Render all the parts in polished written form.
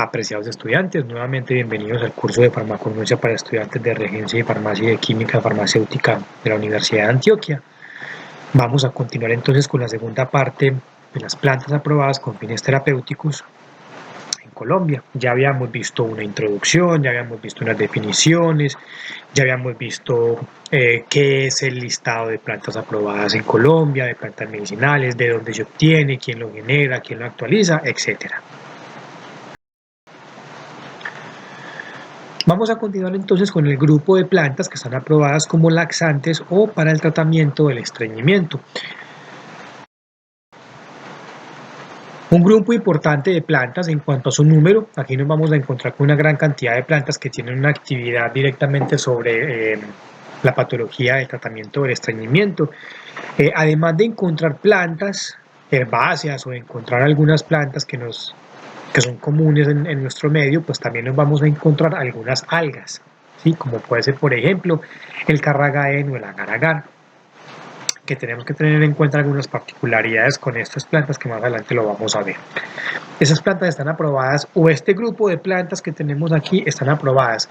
Apreciados estudiantes, nuevamente bienvenidos al curso de farmacognosia para estudiantes de regencia y farmacia y de química farmacéutica de la Universidad de Antioquia. Vamos a continuar entonces con la segunda parte de las plantas aprobadas con fines terapéuticos en Colombia. Ya habíamos visto una introducción, ya habíamos visto unas definiciones, ya habíamos visto qué es el listado de plantas aprobadas en Colombia, de plantas medicinales, de dónde se obtiene, quién lo genera, quién lo actualiza, etcétera. Vamos a continuar entonces con el grupo de plantas que están aprobadas como laxantes o para el tratamiento del estreñimiento. Un grupo importante de plantas en cuanto a su número, aquí nos vamos a encontrar con una gran cantidad de plantas que tienen una actividad directamente sobre la patología del tratamiento del estreñimiento. Además de encontrar plantas herbáceas o encontrar algunas plantas que son comunes en nuestro medio, pues también nos vamos a encontrar algunas algas, ¿sí? Como puede ser, por ejemplo, el carragaén o el agar-agar, que tenemos que tener en cuenta algunas particularidades con estas plantas que más adelante lo vamos a ver. Esas plantas están aprobadas, o este grupo de plantas que tenemos aquí están aprobadas,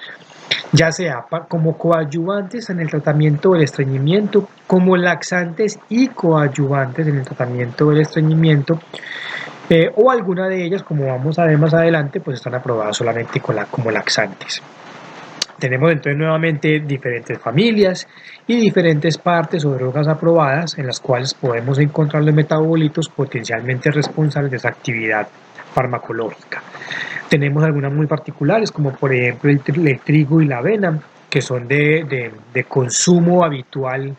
ya sea como coadyuvantes en el tratamiento del estreñimiento, como laxantes y coadyuvantes en el tratamiento del estreñimiento, o alguna de ellas, como vamos a ver más adelante, pues están aprobadas solamente como laxantes. Tenemos entonces nuevamente diferentes familias y diferentes partes o drogas aprobadas en las cuales podemos encontrar los metabolitos potencialmente responsables de esa actividad farmacológica. Tenemos algunas muy particulares, como por ejemplo el trigo y la avena, que son de consumo habitual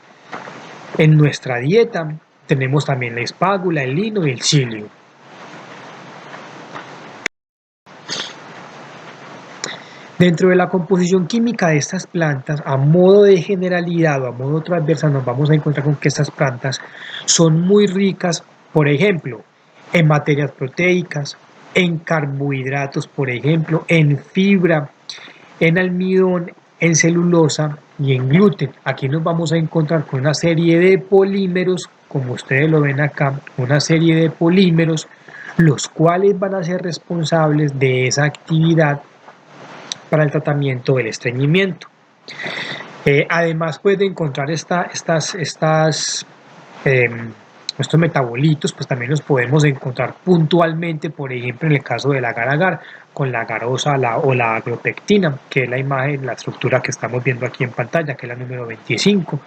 en nuestra dieta. Tenemos también la espágula, el lino y el psyllium. Dentro de la composición química de estas plantas, a modo de generalidad o a modo transversal, nos vamos a encontrar con que estas plantas son muy ricas, por ejemplo, en materias proteicas, en carbohidratos, por ejemplo, en fibra, en almidón, en celulosa y en gluten. Aquí nos vamos a encontrar con una serie de polímeros, como ustedes lo ven acá, una serie de polímeros, los cuales van a ser responsables de esa actividad para el tratamiento del estreñimiento. Además, pues de encontrar estos metabolitos, pues también los podemos encontrar puntualmente, por ejemplo, en el caso del agar-agar, con la agarosa o la agropectina, que es la imagen, la estructura que estamos viendo aquí en pantalla, que es la número 25,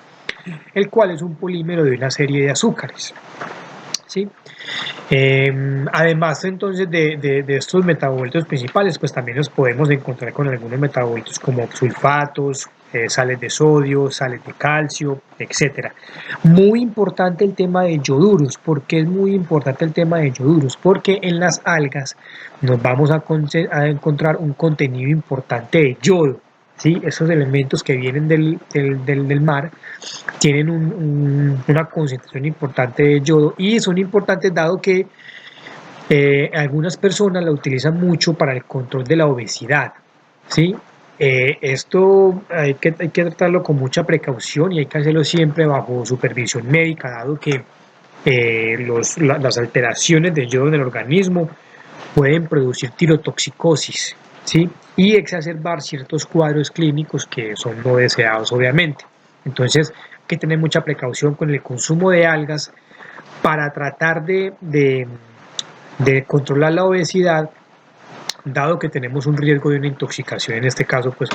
el cual es un polímero de una serie de azúcares, ¿sí? Además entonces de estos metabolitos principales, pues también nos podemos encontrar con algunos metabolitos como sulfatos, sales de sodio, sales de calcio, etcétera. Muy importante el tema de yoduros. ¿Por qué es muy importante el tema de yoduros? Porque en las algas nos vamos a encontrar un contenido importante de yodo. ¿Sí? Esos elementos que vienen del mar tienen una concentración importante de yodo y son importantes dado que algunas personas la utilizan mucho para el control de la obesidad, ¿sí? Esto hay que tratarlo con mucha precaución y hay que hacerlo siempre bajo supervisión médica, dado que las alteraciones de yodo en el organismo pueden producir tirotoxicosis, ¿sí? Y exacerbar ciertos cuadros clínicos que son no deseados, obviamente. Entonces, hay que tener mucha precaución con el consumo de algas para tratar de controlar la obesidad, dado que tenemos un riesgo de una intoxicación, en este caso, pues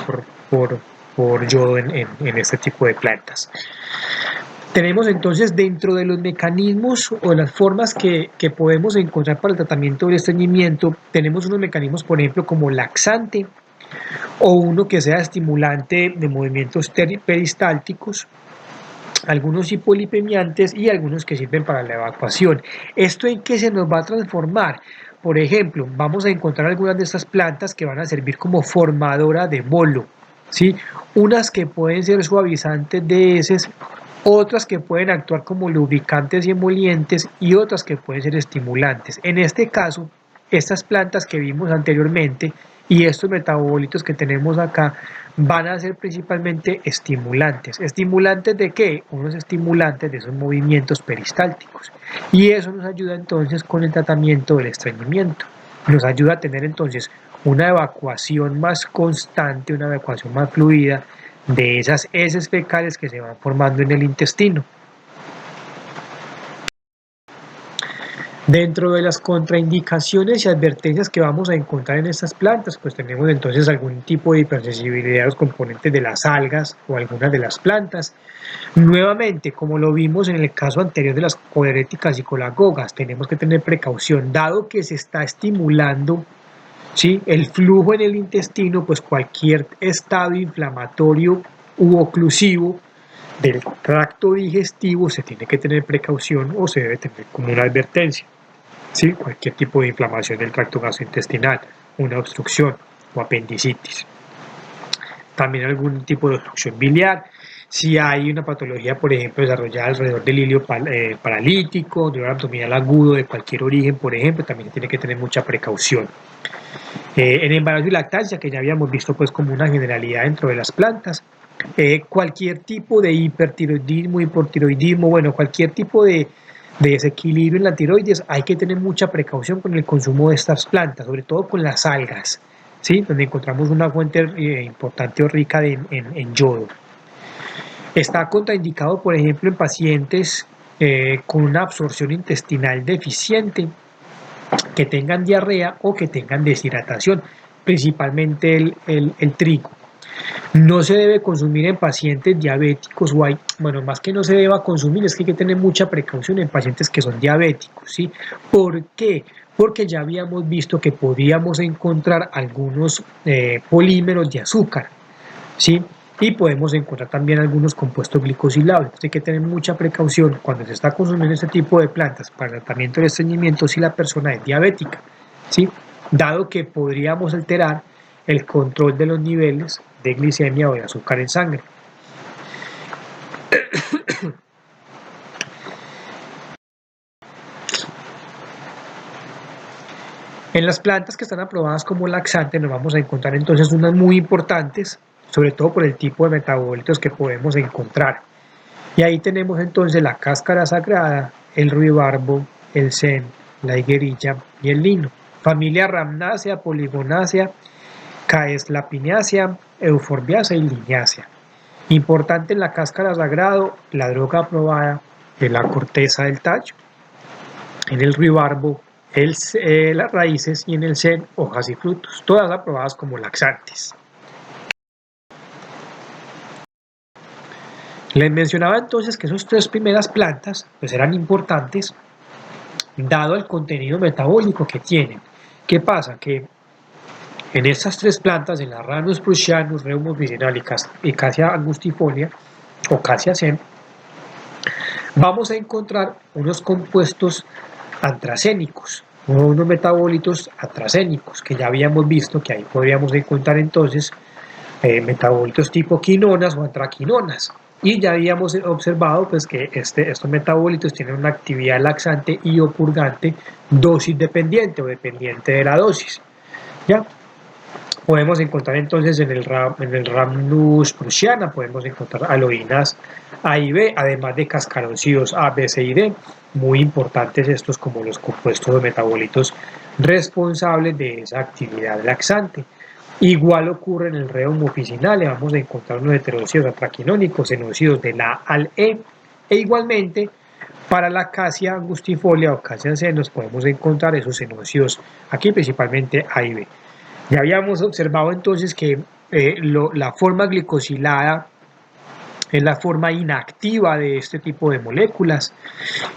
por yodo en este tipo de plantas. Tenemos entonces dentro de los mecanismos o las formas que podemos encontrar para el tratamiento del estreñimiento, tenemos unos mecanismos, por ejemplo, como laxante o uno que sea estimulante de movimientos peristálticos, algunos hipolipemiantes y algunos que sirven para la evacuación. ¿Esto en qué se nos va a transformar? Por ejemplo, vamos a encontrar algunas de estas plantas que van a servir como formadora de bolo, ¿sí? Unas que pueden ser suavizantes de heces, otras que pueden actuar como lubricantes y emolientes y otras que pueden ser estimulantes. En este caso, estas plantas que vimos anteriormente y estos metabolitos que tenemos acá van a ser principalmente estimulantes. ¿Estimulantes de qué? Unos estimulantes de esos movimientos peristálticos. Y eso nos ayuda entonces con el tratamiento del estreñimiento. Nos ayuda a tener entonces una evacuación más constante, una evacuación más fluida de esas heces fecales que se van formando en el intestino. Dentro de las contraindicaciones y advertencias que vamos a encontrar en estas plantas, pues tenemos entonces algún tipo de hipersensibilidad a los componentes de las algas o algunas de las plantas. Nuevamente, como lo vimos en el caso anterior de las coleréticas y colagogas, tenemos que tener precaución, dado que se está estimulando, ¿sí?, el flujo en el intestino, pues cualquier estado inflamatorio u oclusivo del tracto digestivo se tiene que tener precaución o se debe tener como una advertencia. ¿Sí? Cualquier tipo de inflamación del tracto gastrointestinal, una obstrucción o apendicitis. También algún tipo de obstrucción biliar. Si hay una patología, por ejemplo, desarrollada alrededor del hilio paralítico, dolor abdominal agudo de cualquier origen, por ejemplo, también tiene que tener mucha precaución. En embarazo y lactancia, que ya habíamos visto pues como una generalidad dentro de las plantas, cualquier tipo de hipertiroidismo, hipotiroidismo, bueno, cualquier tipo de desequilibrio en la tiroides, hay que tener mucha precaución con el consumo de estas plantas, sobre todo con las algas, ¿sí?, donde encontramos una fuente importante o rica en yodo. Está contraindicado, por ejemplo, en pacientes con una absorción intestinal deficiente, que tengan diarrea o que tengan deshidratación, principalmente el trigo. No se debe consumir en pacientes diabéticos bueno, más que no se deba consumir, es que hay que tener mucha precaución en pacientes que son diabéticos, ¿sí? ¿Por qué? Porque ya habíamos visto que podíamos encontrar algunos polímeros de azúcar, ¿sí? Y podemos encontrar también algunos compuestos glicosilados. Entonces hay que tener mucha precaución cuando se está consumiendo este tipo de plantas para el tratamiento del estreñimiento si la persona es diabética, ¿sí?, dado que podríamos alterar el control de los niveles de glicemia o de azúcar en sangre. En las plantas que están aprobadas como laxantes nos vamos a encontrar entonces unas muy importantes, sobre todo por el tipo de metabolitos que podemos encontrar. Y ahí tenemos entonces la cáscara sagrada, el ruibarbo, el sen, la higuerilla y el lino. Familia Rhamnaceae, Polygonaceae, Caeslapinaceae, Euphorbiaceae y Liniaceae. Importante en la cáscara sagrada, la droga aprobada de la corteza del tallo. En el ruibarbo, las raíces, y en el sen, hojas y frutos, todas aprobadas como laxantes. Les mencionaba entonces que esas tres primeras plantas pues eran importantes dado el contenido metabólico que tienen. ¿Qué pasa? Que en estas tres plantas, en la Rhamnus prussianus, Reum officinale y Cassia angustifolia o Cassia sen, vamos a encontrar unos compuestos antracénicos, unos metabolitos antracénicos, que ya habíamos visto que ahí podríamos encontrar entonces metabolitos tipo quinonas o antraquinonas. Y ya habíamos observado pues, que estos metabolitos tienen una actividad laxante y o purgante dosis dependiente o dependiente de la dosis. ¿Ya? Podemos encontrar entonces en el Rhamnus prussiana, podemos encontrar aloínas A y B, además de cascarocídeos A, B, C y D, muy importantes estos como los compuestos o metabolitos responsables de esa actividad laxante. Igual ocurre en el Reum officinale, vamos a encontrar unos heterócidos antraquinónicos, enocidos de la A al E, e igualmente para la Cassia angustifolia o Cassia sen nos podemos encontrar esos enocidos aquí principalmente A y B. Ya habíamos observado entonces que la forma glicosilada es la forma inactiva de este tipo de moléculas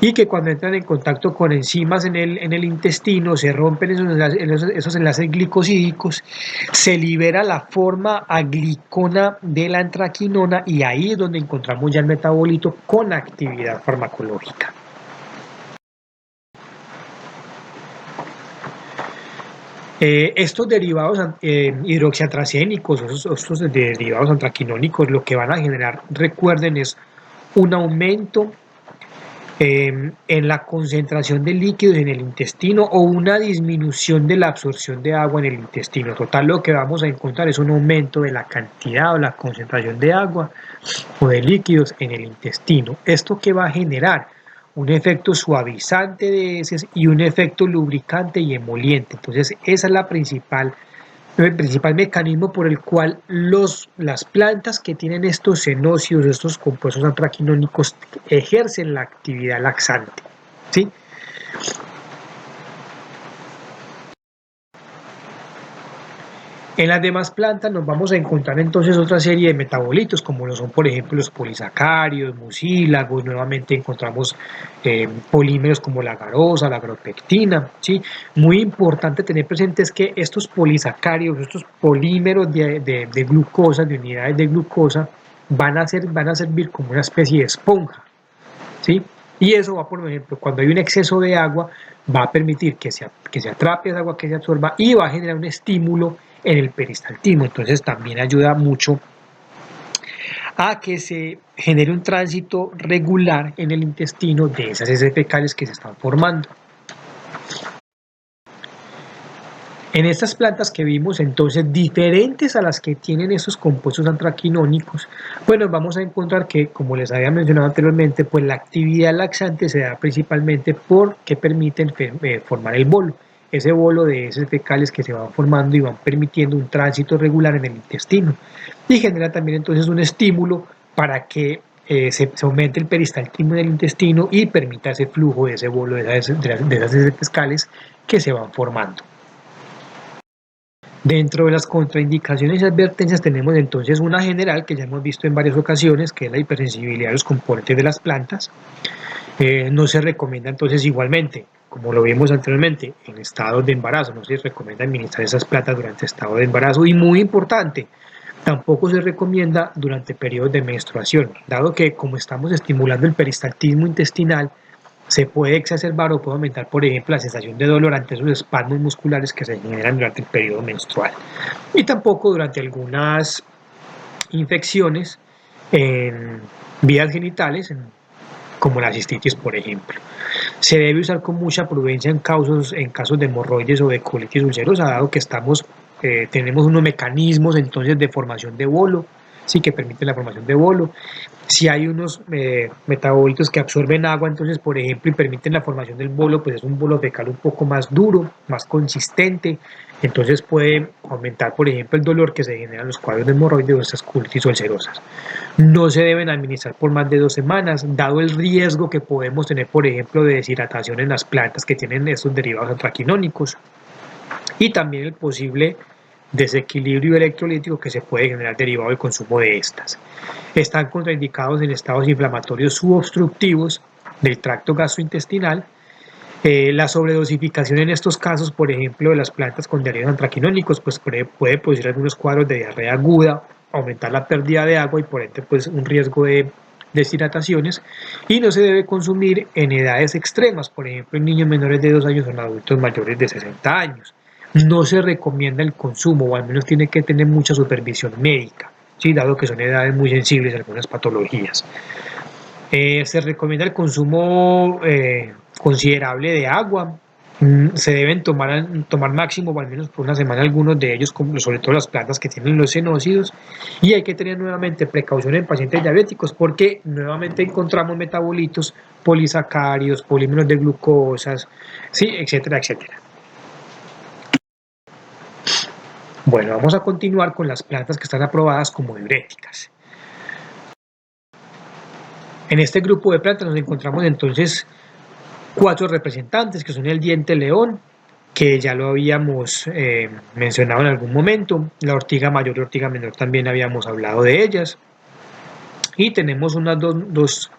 y que cuando entran en contacto con enzimas en el intestino se rompen esos enlaces glicosídicos, se libera la forma aglicona de la antraquinona y ahí es donde encontramos ya el metabolito con actividad farmacológica. Estos derivados hidroxiantracénicos, estos derivados antraquinónicos, lo que van a generar, recuerden, es un aumento en la concentración de líquidos en el intestino o una disminución de la absorción de agua en el intestino. Total, lo que vamos a encontrar es un aumento de la cantidad o la concentración de agua o de líquidos en el intestino. ¿Esto qué va a generar? Un efecto suavizante de heces y un efecto lubricante y emoliente. Entonces, esa es la principal el principal mecanismo por el cual las plantas que tienen estos xenócidos, estos compuestos antraquinónicos, ejercen la actividad laxante, ¿sí? En las demás plantas nos vamos a encontrar entonces otra serie de metabolitos, como lo son por ejemplo los polisacáridos, mucílagos, nuevamente encontramos polímeros como la garosa, la agropectina, ¿sí? Muy importante tener presente es que estos polisacáridos, estos polímeros de glucosa, de unidades de glucosa, van a servir como una especie de esponja, ¿sí? Y eso va, por ejemplo, cuando hay un exceso de agua, va a permitir que se atrape esa agua, que se absorba y va a generar un estímulo en el peristaltismo. Entonces también ayuda mucho a que se genere un tránsito regular en el intestino de esas heces fecales que se están formando. En estas plantas que vimos entonces diferentes a las que tienen esos compuestos antraquinónicos, pues nos vamos a encontrar que, como les había mencionado anteriormente, pues la actividad laxante se da principalmente porque permiten formar el bolo, ese bolo de heces fecales que se van formando y van permitiendo un tránsito regular en el intestino, y genera también entonces un estímulo para que se aumente el peristaltismo en el intestino y permita ese flujo de ese bolo de esas heces fecales que se van formando. Dentro de las contraindicaciones y advertencias tenemos entonces una general que ya hemos visto en varias ocasiones, que es la hipersensibilidad a los componentes de las plantas. No se recomienda entonces igualmente, como lo vimos anteriormente, en estado de embarazo, no se recomienda administrar esas plantas durante estado de embarazo. Y muy importante, tampoco se recomienda durante periodos de menstruación, dado que como estamos estimulando el peristaltismo intestinal, se puede exacerbar o puede aumentar, por ejemplo, la sensación de dolor ante esos espasmos musculares que se generan durante el periodo menstrual. Y tampoco durante algunas infecciones en vías genitales, como la cistitis, por ejemplo. Se debe usar con mucha prudencia en casos de hemorroides o de colitis ulcerosa, dado que tenemos unos mecanismos entonces de formación de bolo, sí, que permiten la formación de bolo. Si hay unos metabolitos que absorben agua, entonces, por ejemplo, y permiten la formación del bolo, pues es un bolo fecal un poco más duro, más consistente, entonces puede aumentar, por ejemplo, el dolor que se genera en los cuadros de hemorroides o estas colitis ulcerosas. No se deben administrar por más de 2 semanas, dado el riesgo que podemos tener, por ejemplo, de deshidratación en las plantas que tienen estos derivados antraquinónicos y también el posible desequilibrio electrolítico que se puede generar derivado del consumo de estas. Están contraindicados en estados inflamatorios subobstructivos del tracto gastrointestinal. La sobredosificación en estos casos, por ejemplo, de las plantas con derivados antraquinónicos, pues puede producir algunos cuadros de diarrea aguda, aumentar la pérdida de agua y por ende pues un riesgo de deshidrataciones, y no se debe consumir en edades extremas, por ejemplo en niños menores de 2 años o en adultos mayores de 60 años. No se recomienda el consumo, o al menos tiene que tener mucha supervisión médica, ¿sí? Dado que son edades muy sensibles a algunas patologías. Se recomienda el consumo considerable de agua. Se deben tomar máximo, o al menos por una semana, algunos de ellos, sobre todo las plantas que tienen los xenócidos. Y hay que tener nuevamente precaución en pacientes diabéticos, porque nuevamente encontramos metabolitos, polisacáridos, polímeros de glucosas, ¿sí? Etcétera, etcétera. Bueno, vamos a continuar con las plantas que están aprobadas como diuréticas. En este grupo de plantas nos encontramos entonces 4 representantes, que son el diente león, que ya lo habíamos mencionado en algún momento, la ortiga mayor y ortiga menor también habíamos hablado de ellas, y tenemos unas dos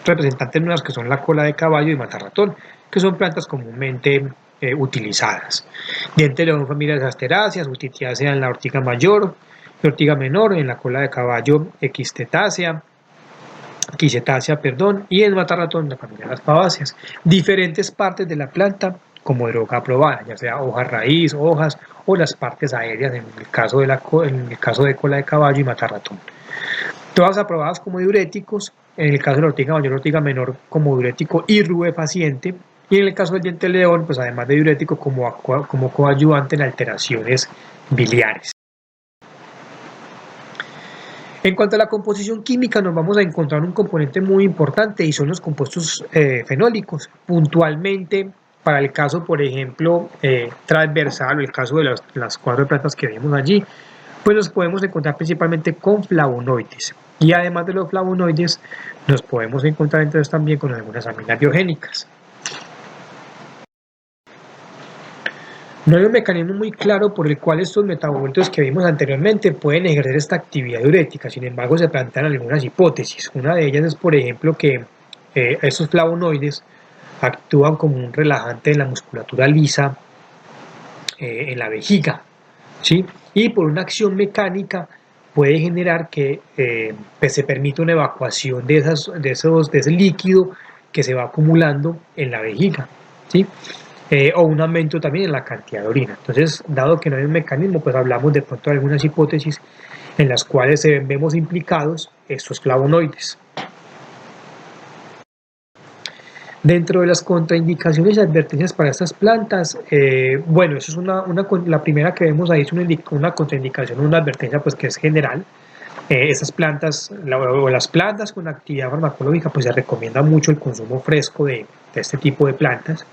representantes nuevas que son la cola de caballo y matarratón, que son plantas comúnmente utilizadas. Diente león, familia de asteráceas, Utitiaceae en la ortiga mayor y ortiga menor, en la cola de caballo Equistetácea, y el matarratón, la familia de las fabaceas. Diferentes partes de la planta como droga aprobada, ya sea hoja raíz, hojas o las partes aéreas en el caso de cola de caballo y matarratón. Todas aprobadas como diuréticos, en el caso de la ortiga mayor y ortiga menor como diurético y rubefaciente, y en el caso del diente león, pues además de diurético como coadyuvante en alteraciones biliares. En cuanto a la composición química, nos vamos a encontrar un componente muy importante y son los compuestos fenólicos. Puntualmente, para el caso, por ejemplo, transversal o el caso de las 4 plantas que vemos allí, pues nos podemos encontrar principalmente con flavonoides. Y además de los flavonoides, nos podemos encontrar entonces también con algunas aminas biogénicas. No hay un mecanismo muy claro por el cual estos metabolitos que vimos anteriormente pueden ejercer esta actividad diurética, sin embargo se plantean algunas hipótesis. Una de ellas es, por ejemplo, que estos flavonoides actúan como un relajante en la musculatura lisa en la vejiga, ¿sí? Y por una acción mecánica puede generar que pues se permita una evacuación de ese líquido que se va acumulando en la vejiga, ¿sí? O un aumento también en la cantidad de orina. Entonces, dado que no hay un mecanismo, pues hablamos de pronto de algunas hipótesis en las cuales vemos implicados estos flavonoides. Dentro de las contraindicaciones y advertencias para estas plantas, bueno, eso es la primera que vemos ahí es una contraindicación, una advertencia pues que es general. Estas plantas o las plantas con actividad farmacológica pues se recomienda mucho el consumo fresco de este tipo de plantas,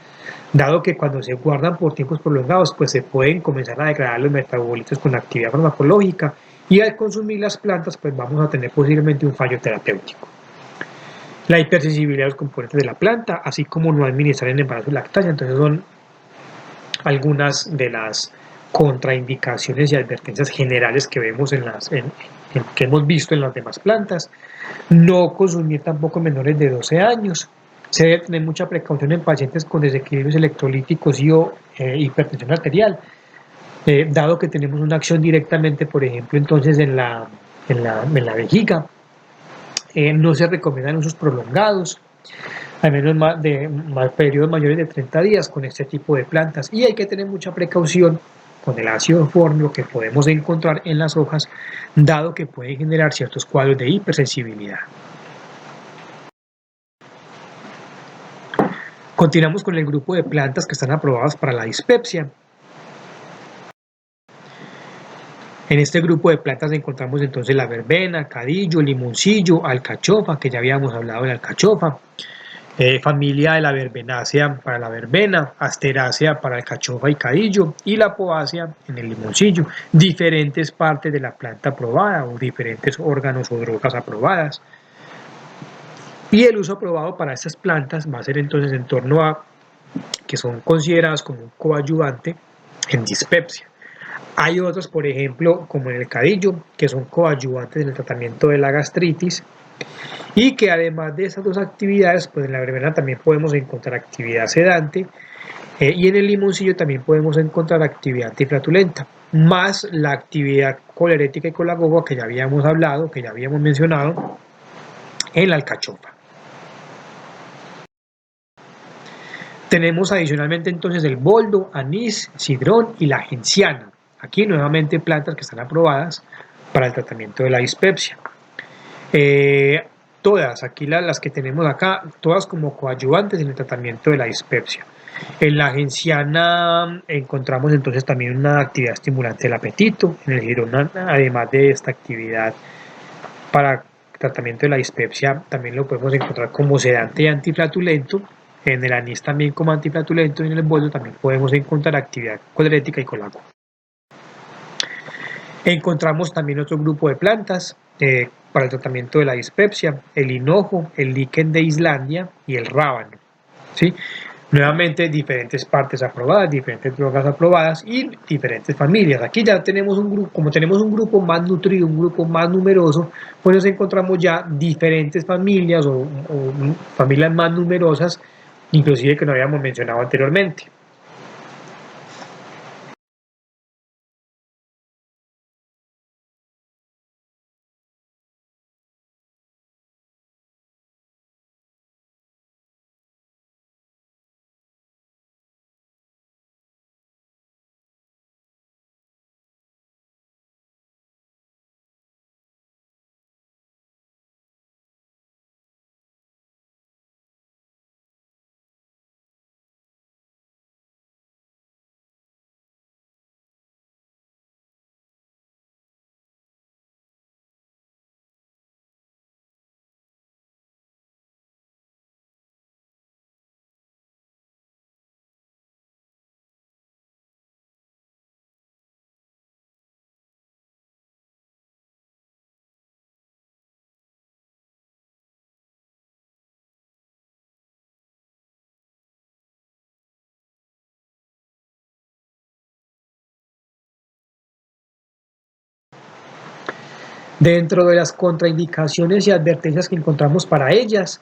dado que cuando se guardan por tiempos prolongados pues se pueden comenzar a degradar los metabolitos con actividad farmacológica y al consumir las plantas pues vamos a tener posiblemente un fallo terapéutico. La hipersensibilidad a los componentes de la planta, así como no administrar en embarazo y lactancia, entonces son algunas de las contraindicaciones y advertencias generales que vemos que hemos visto en las demás plantas. No consumir tampoco menores de 12 años. Se debe tener mucha precaución en pacientes con desequilibrios electrolíticos y o hipertensión arterial, dado que tenemos una acción directamente, por ejemplo, entonces en la vejiga. No se recomiendan usos prolongados, al menos periodos mayores de 30 días con este tipo de plantas. Y hay que tener mucha precaución con el ácido fórmico que podemos encontrar en las hojas, dado que puede generar ciertos cuadros de hipersensibilidad. Continuamos con el grupo de plantas que están aprobadas para la dispepsia. En este grupo de plantas encontramos entonces la verbena, cadillo, limoncillo, alcachofa, que ya habíamos hablado de la alcachofa, familia de la verbenácea para la verbena, asterácea para alcachofa y cadillo, y la poácea en el limoncillo, diferentes partes de la planta aprobada o diferentes órganos o drogas aprobadas. Y el uso aprobado para estas plantas va a ser entonces en torno a que son consideradas como un coadyuvante en dispepsia. Hay otros, por ejemplo, como en el cadillo, que son coadyuvantes en el tratamiento de la gastritis y que además de esas dos actividades, pues en la verbena también podemos encontrar actividad sedante y en el limoncillo también podemos encontrar actividad antiflatulenta, más la actividad colerética y colagoga que ya habíamos hablado, que ya habíamos mencionado en la alcachofa. Tenemos adicionalmente entonces el boldo, anís, cidrón y la genciana. Aquí nuevamente plantas que están aprobadas para el tratamiento de la dispepsia. Todas, aquí las que tenemos acá, todas como coadyuvantes en el tratamiento de la dispepsia. En la genciana encontramos entonces también una actividad estimulante del apetito. En el cidrón, además de esta actividad para tratamiento de la dispepsia, también lo podemos encontrar como sedante y antiflatulento. En el anís también como antiflatulento y en el boldo también podemos encontrar actividad colerética y colágeno. Encontramos también otro grupo de plantas para el tratamiento de la dispepsia, el hinojo, el líquen de Islandia y el rábano, ¿sí? Nuevamente diferentes partes aprobadas, diferentes drogas aprobadas y diferentes familias. Aquí ya tenemos un grupo, como tenemos un grupo más nutrido, un grupo más numeroso, pues nos encontramos ya diferentes familias o familias más numerosas, inclusive que no habíamos mencionado anteriormente. Dentro de las contraindicaciones y advertencias que encontramos para ellas,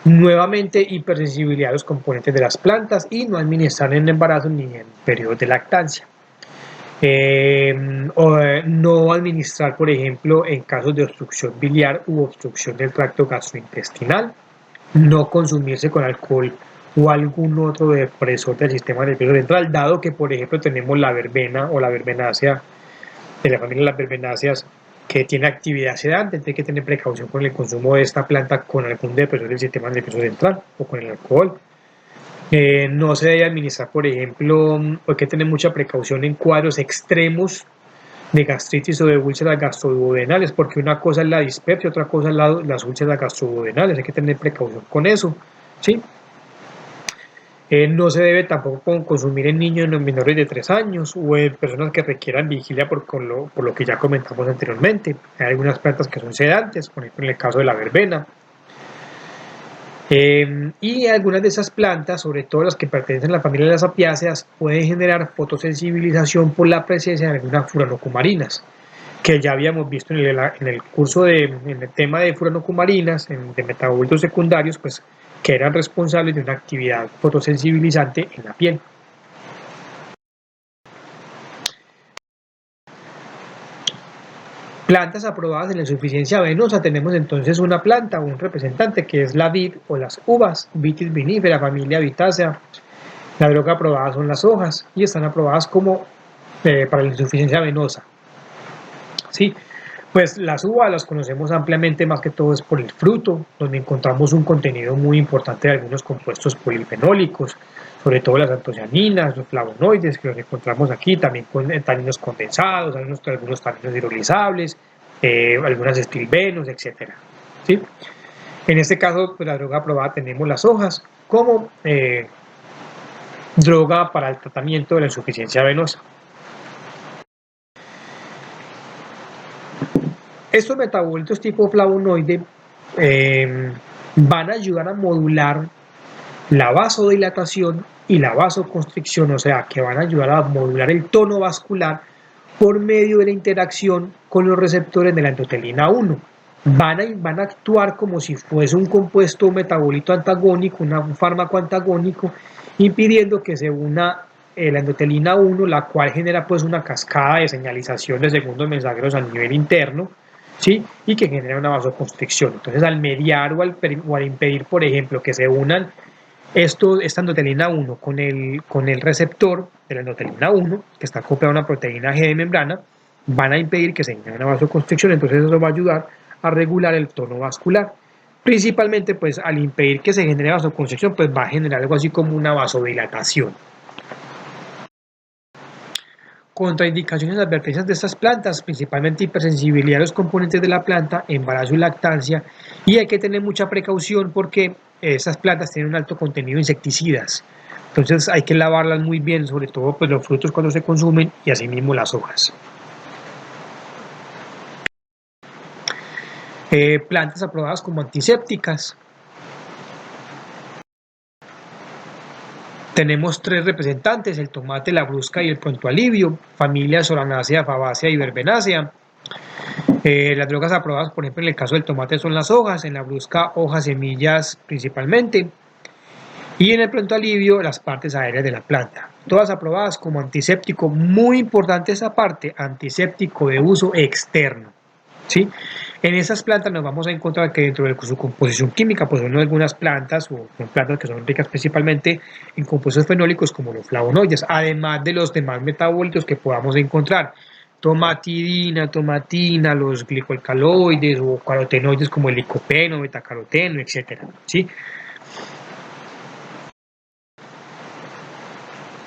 nuevamente hipersensibilidad a los componentes de las plantas y no administrar en embarazo ni en periodos de lactancia. No administrar, por ejemplo, en casos de obstrucción biliar u obstrucción del tracto gastrointestinal. No consumirse con alcohol o algún otro depresor del sistema nervioso central, dado que, por ejemplo, tenemos la verbena o la verbenácea de la familia de las verbenáceas que tiene actividad sedante. Entonces hay que tener precaución con el consumo de esta planta con algún depresor del sistema nervioso central o con el alcohol. No se debe administrar, por ejemplo, hay que tener mucha precaución en cuadros extremos de gastritis o de úlceras gastroduodenales, porque una cosa es la dispepsia, otra cosa es las úlceras gastroduodenales, hay que tener precaución con eso, ¿sí? No se debe tampoco consumir en niños menores de 3 años o en personas que requieran vigilia por lo que ya comentamos anteriormente. Hay algunas plantas que son sedantes, por ejemplo en el caso de la verbena. Y algunas de esas plantas, sobre todo las que pertenecen a la familia de las apiáceas, pueden generar fotosensibilización por la presencia de algunas furanocumarinas, que ya habíamos visto en el curso en el tema de furanocumarinas, de metabolitos secundarios, pues que eran responsables de una actividad fotosensibilizante en la piel. Plantas aprobadas en la insuficiencia venosa, tenemos entonces una planta o un representante que es la vid o las uvas, Vitis vinifera, familia Vitácea. La droga aprobada son las hojas y están aprobadas como para la insuficiencia venosa. Sí, pues las uvas las conocemos ampliamente, más que todo es por el fruto, donde encontramos un contenido muy importante de algunos compuestos polifenólicos, sobre todo las antocianinas, los flavonoides, que los encontramos aquí, también con taninos condensados, algunos taninos hidrolizables, algunas estilbenos, etc. ¿Sí? En este caso, pues, la droga aprobada tenemos las hojas como droga para el tratamiento de la insuficiencia venosa. Estos metabolitos tipo flavonoide van a ayudar a modular la vasodilatación y la vasoconstricción, o sea, que van a ayudar a modular el tono vascular por medio de la interacción con los receptores de la endotelina 1. Van a actuar como si fuese un compuesto metabolito antagónico, un fármaco antagónico, impidiendo que se una la endotelina 1, la cual genera pues una cascada de señalización de segundos mensajeros a nivel interno, ¿sí? Y que genera una vasoconstricción. Entonces, al mediar o al impedir, por ejemplo, que se unan esta endotelina 1 con el receptor de la endotelina 1, que está acoplado a una proteína G de membrana, van a impedir que se genere una vasoconstricción. Entonces, eso va a ayudar a regular el tono vascular. Principalmente, pues, al impedir que se genere vasoconstricción, pues va a generar algo así como una vasodilatación. Contraindicaciones y advertencias de estas plantas, principalmente hipersensibilidad a los componentes de la planta, embarazo y lactancia, y hay que tener mucha precaución porque estas plantas tienen un alto contenido de insecticidas, entonces hay que lavarlas muy bien, sobre todo pues, los frutos cuando se consumen y asimismo las hojas. Plantas aprobadas como antisépticas. Tenemos 3 representantes, el tomate, la brusca y el pronto alivio, familia Solanaceae, Fabaceae y Verbenácea. Las drogas aprobadas, por ejemplo, en el caso del tomate son las hojas, en la brusca hojas, semillas principalmente, y en el pronto alivio las partes aéreas de la planta. Todas aprobadas como antiséptico, muy importante esa parte, antiséptico de uso externo. ¿Sí? En esas plantas nos vamos a encontrar que dentro de su composición química, pues son algunas plantas, o son plantas que son ricas principalmente en compuestos fenólicos como los flavonoides, además de los demás metabolitos que podamos encontrar, tomatidina, tomatina, los glicoalcaloides o carotenoides como el licopeno, betacaroteno, etc. ¿Sí?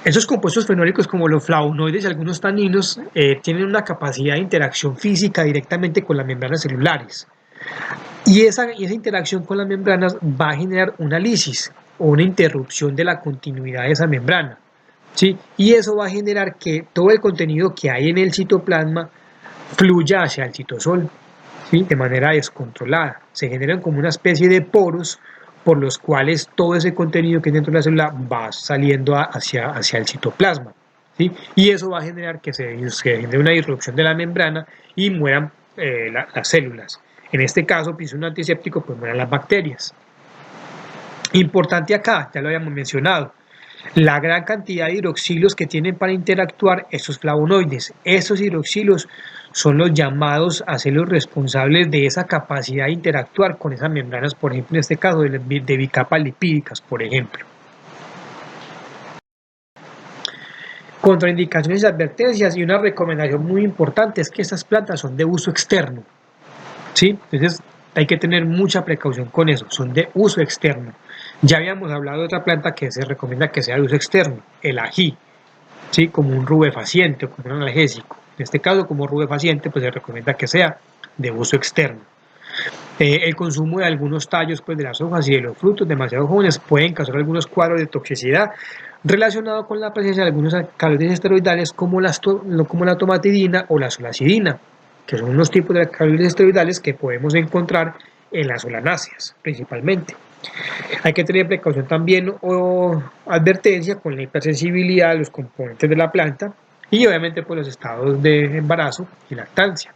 Esos compuestos fenólicos como los flavonoides y algunos taninos tienen una capacidad de interacción física directamente con las membranas celulares. Y esa interacción con las membranas va a generar una lisis o una interrupción de la continuidad de esa membrana. ¿Sí? Y eso va a generar que todo el contenido que hay en el citoplasma fluya hacia el citosol, ¿sí? De manera descontrolada. Se generan como una especie de poros por los cuales todo ese contenido que hay dentro de la célula va saliendo hacia el citoplasma, ¿sí? Y eso va a generar que se genere una disrupción de la membrana y mueran las células. En este caso, pues un antiséptico, pues mueren las bacterias. Importante acá, ya lo habíamos mencionado, la gran cantidad de hidroxilos que tienen para interactuar estos flavonoides. Estos hidroxilos son los llamados a ser los responsables de esa capacidad de interactuar con esas membranas, por ejemplo, en este caso de bicapas lipídicas, por ejemplo. Contraindicaciones y advertencias, y una recomendación muy importante es que estas plantas son de uso externo, ¿sí? Entonces hay que tener mucha precaución con eso, son de uso externo. Ya habíamos hablado de otra planta que se recomienda que sea de uso externo, el ají, ¿sí? Como un rubefaciente o como un analgésico. En este caso, como rubefaciente, pues se recomienda que sea de uso externo. El consumo de algunos tallos, pues, de las hojas y de los frutos demasiado jóvenes pueden causar algunos cuadros de toxicidad relacionados con la presencia de algunos alcaloides esteroidales como la tomatidina o la solacidina, que son unos tipos de alcaloides esteroidales que podemos encontrar en las solanáceas principalmente. Hay que tener precaución también o advertencia con la hipersensibilidad a los componentes de la planta y obviamente por los estados de embarazo y lactancia.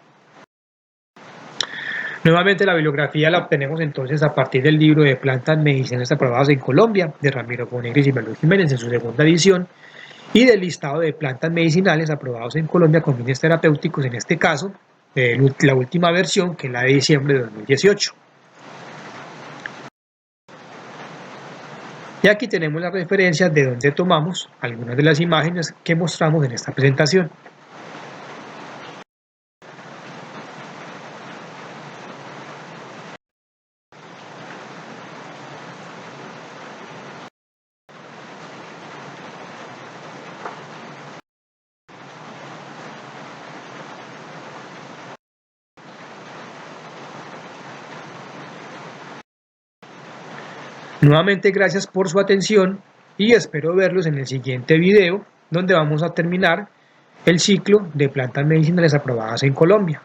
Nuevamente la bibliografía la obtenemos entonces a partir del libro de Plantas Medicinales Aprobadas en Colombia de Ramiro Bonegris y Manuel Jiménez en su segunda edición y del listado de plantas medicinales aprobados en Colombia con fines terapéuticos, en este caso la última versión que es la de diciembre de 2018. Y aquí tenemos las referencias de donde tomamos algunas de las imágenes que mostramos en esta presentación. Nuevamente gracias por su atención y espero verlos en el siguiente video donde vamos a terminar el ciclo de plantas medicinales aprobadas en Colombia.